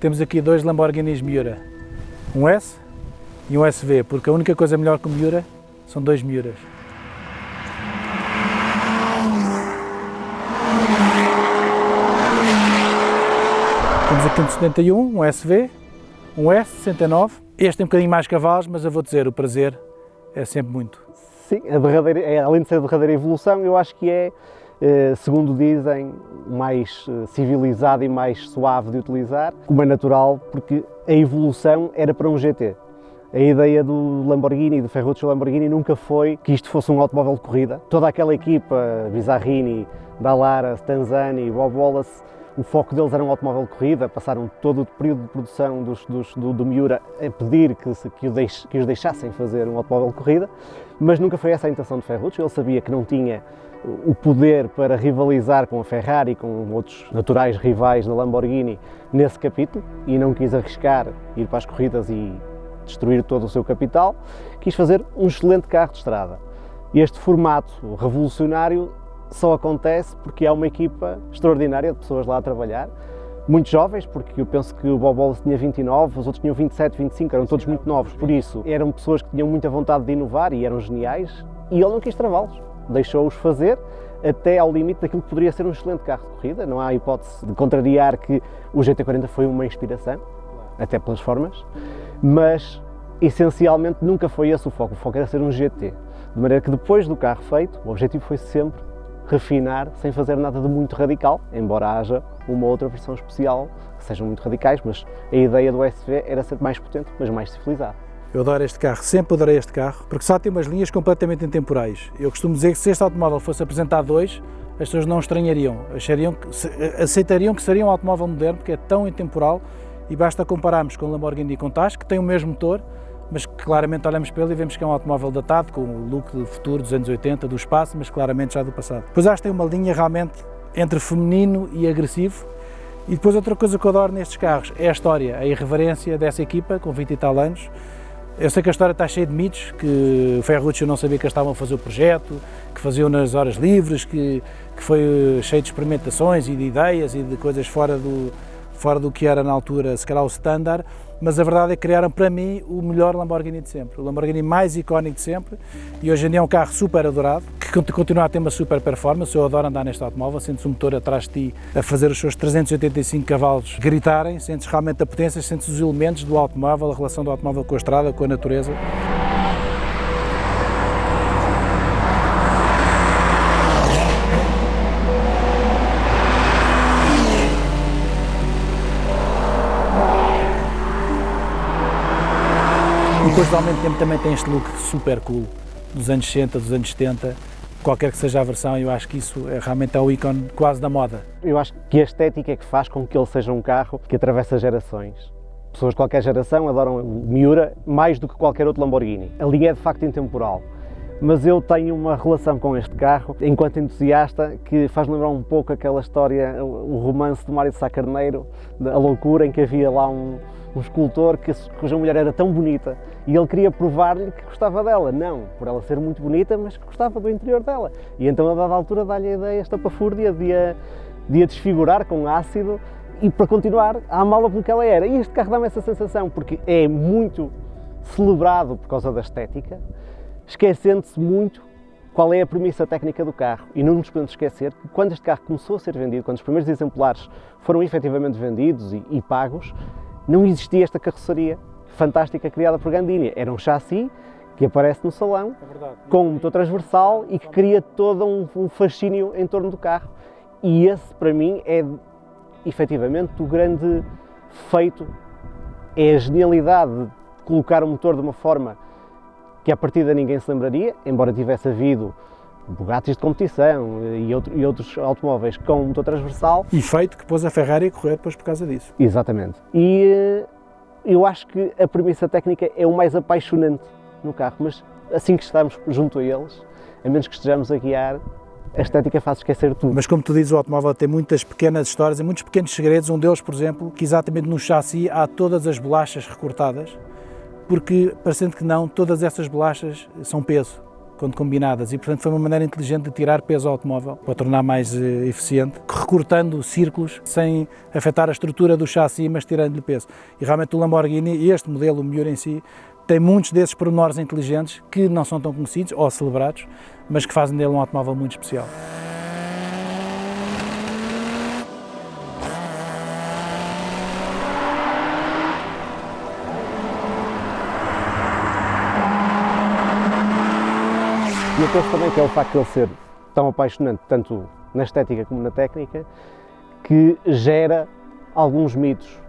Temos aqui dois Lamborghinis Miura, um S e um SV, porque a única coisa melhor que o Miura são dois Miuras. Temos aqui um 71, um SV, um S69. Este tem um bocadinho mais cavalos, mas eu vou dizer, o prazer é sempre muito. Sim, além de ser a derradeira evolução, eu acho que é, segundo dizem, mais civilizado e mais suave de utilizar, como é natural, porque a evolução era para um GT. A ideia do Lamborghini, do Ferruccio Lamborghini, nunca foi que isto fosse um automóvel de corrida. Toda aquela equipa, Bizzarrini, Dallara, Stanzani, Bob Wallace, o foco deles era um automóvel de corrida, passaram todo o período de produção do Miura a pedir que os deixassem fazer um automóvel de corrida, mas nunca foi essa a intenção de Ferruccio. Ele sabia que não tinha o poder para rivalizar com a Ferrari, com outros naturais rivais da Lamborghini nesse capítulo, e não quis arriscar ir para as corridas e destruir todo o seu capital. Quis fazer um excelente carro de estrada. Este formato revolucionário só acontece porque há uma equipa extraordinária de pessoas lá a trabalhar, muito jovens, porque eu penso que o Bob Wallace tinha 29, os outros tinham 27, 25, eram todos muito novos, por isso eram pessoas que tinham muita vontade de inovar e eram geniais, e ele não quis travá-los, deixou-os fazer até ao limite daquilo que poderia ser um excelente carro de corrida. Não há hipótese de contrariar que o GT40 foi uma inspiração, até pelas formas, mas essencialmente nunca foi esse o foco era ser um GT, de maneira que depois do carro feito, o objetivo foi sempre refinar sem fazer nada de muito radical, embora haja uma outra versão especial que sejam muito radicais, mas a ideia do SV era ser mais potente, mas mais civilizado. Eu adoro este carro, sempre adorei este carro, porque só tem umas linhas completamente intemporais. Eu costumo dizer que se este automóvel fosse apresentado hoje, as pessoas não estranhariam, aceitariam que seria um automóvel moderno, porque é tão intemporal, e basta compararmos com o Lamborghini Countach, que tem o mesmo motor, mas que claramente olhamos para ele e vemos que é um automóvel datado, com o look do futuro dos anos 80, do espaço, mas claramente já do passado. Depois acho que tem uma linha realmente entre feminino e agressivo. E depois outra coisa que eu adoro nestes carros é a história, a irreverência dessa equipa, com 20 e tal anos. Eu sei que a história está cheia de mitos, que o Ferruccio não sabia que eles estavam a fazer o projeto, que faziam nas horas livres, que foi cheio de experimentações e de ideias e de coisas fora do que era na altura, se calhar o standard, mas a verdade é que criaram para mim o melhor Lamborghini de sempre, o Lamborghini mais icónico de sempre, e hoje em dia é um carro super adorado, que continua a ter uma super performance. Eu adoro andar neste automóvel, sentes o motor atrás de ti a fazer os seus 385 cavalos gritarem, sentes realmente a potência, sentes os elementos do automóvel, a relação do automóvel com a estrada, com a natureza. E depois, ao mesmo tempo, também tem este look super cool dos anos 60, dos anos 70, qualquer que seja a versão. Eu acho que isso realmente é o ícone quase da moda. Eu acho que a estética é que faz com que ele seja um carro que atravessa gerações. Pessoas de qualquer geração adoram o Miura mais do que qualquer outro Lamborghini. A linha é de facto intemporal, mas eu tenho uma relação com este carro, enquanto entusiasta, que faz-me lembrar um pouco aquela história, o romance de Mário de Sá Carneiro, A Loucura, em que havia lá um escultor cuja mulher era tão bonita e ele queria provar-lhe que gostava dela. Não, por ela ser muito bonita, mas que gostava do interior dela. E então, a dada altura, dá-lhe a ideia estapafúrdia de a desfigurar com ácido e para continuar a amá-la pelo que ela era. E este carro dá-me essa sensação, porque é muito celebrado por causa da estética, esquecendo-se muito qual é a premissa técnica do carro. E não nos podemos esquecer que quando este carro começou a ser vendido, quando os primeiros exemplares foram efetivamente vendidos e pagos, não existia esta carroceria fantástica criada por Gandini. Era um chassi que aparece no salão, com um motor transversal e que cria todo um fascínio em torno do carro. E esse, para mim, é efetivamente o grande feito, é a genialidade de colocar o motor de uma forma que à partida ninguém se lembraria, embora tivesse havido Bugattis de competição e outros automóveis com motor transversal. E feito que pôs a Ferrari a correr depois por causa disso. Exatamente. E eu acho que a premissa técnica é o mais apaixonante no carro, mas assim que estamos junto a eles, a menos que estejamos a guiar, a estética faz esquecer tudo. Mas como tu dizes, o automóvel tem muitas pequenas histórias e muitos pequenos segredos. Um deles, por exemplo, que exatamente no chassi há todas as bolachas recortadas, porque, parecendo que não, todas essas bolachas são peso. quando combinadas, e portanto foi uma maneira inteligente de tirar peso ao automóvel para o tornar mais eficiente, recortando círculos sem afetar a estrutura do chassi, mas tirando-lhe peso. E realmente o Lamborghini, e este modelo, o Miura em si, tem muitos desses pormenores inteligentes que não são tão conhecidos ou celebrados, mas que fazem dele um automóvel muito especial. E eu penso também que é o facto de ele ser tão apaixonante, tanto na estética como na técnica, que gera alguns mitos.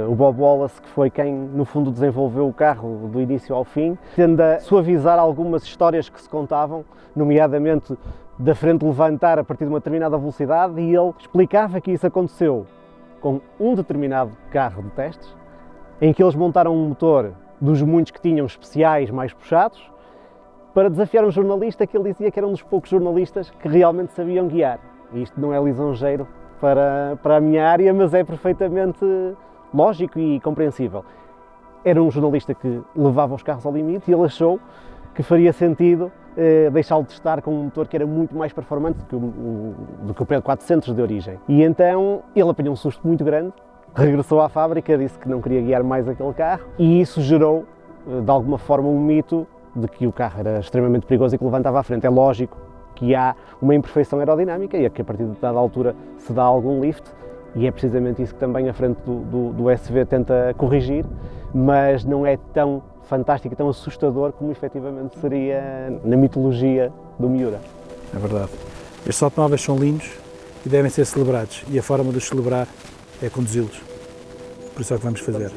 O Bob Wallace, que foi quem no fundo desenvolveu o carro do início ao fim, tende a suavizar algumas histórias que se contavam, nomeadamente da frente levantar a partir de uma determinada velocidade, e ele explicava que isso aconteceu com um determinado carro de testes, em que eles montaram um motor dos muitos que tinham especiais mais puxados, para desafiar um jornalista que ele dizia que era um dos poucos jornalistas que realmente sabiam guiar. E isto não é lisonjeiro para a minha área, mas é perfeitamente lógico e compreensível. Era um jornalista que levava os carros ao limite e ele achou que faria sentido deixá-lo testar com um motor que era muito mais performante do que o P400 de origem. E então ele apanhou um susto muito grande, regressou à fábrica, disse que não queria guiar mais aquele carro, e isso gerou, de alguma forma, um mito de que o carro era extremamente perigoso e que levantava à frente. É lógico que há uma imperfeição aerodinâmica e que a partir de dada altura se dá algum lift, e é precisamente isso que também a frente do SV tenta corrigir, mas não é tão fantástico e tão assustador como efetivamente seria na mitologia do Miura. É verdade. Estes automóveis são lindos e devem ser celebrados, e a forma de os celebrar é conduzi-los. Por isso é o que vamos fazer.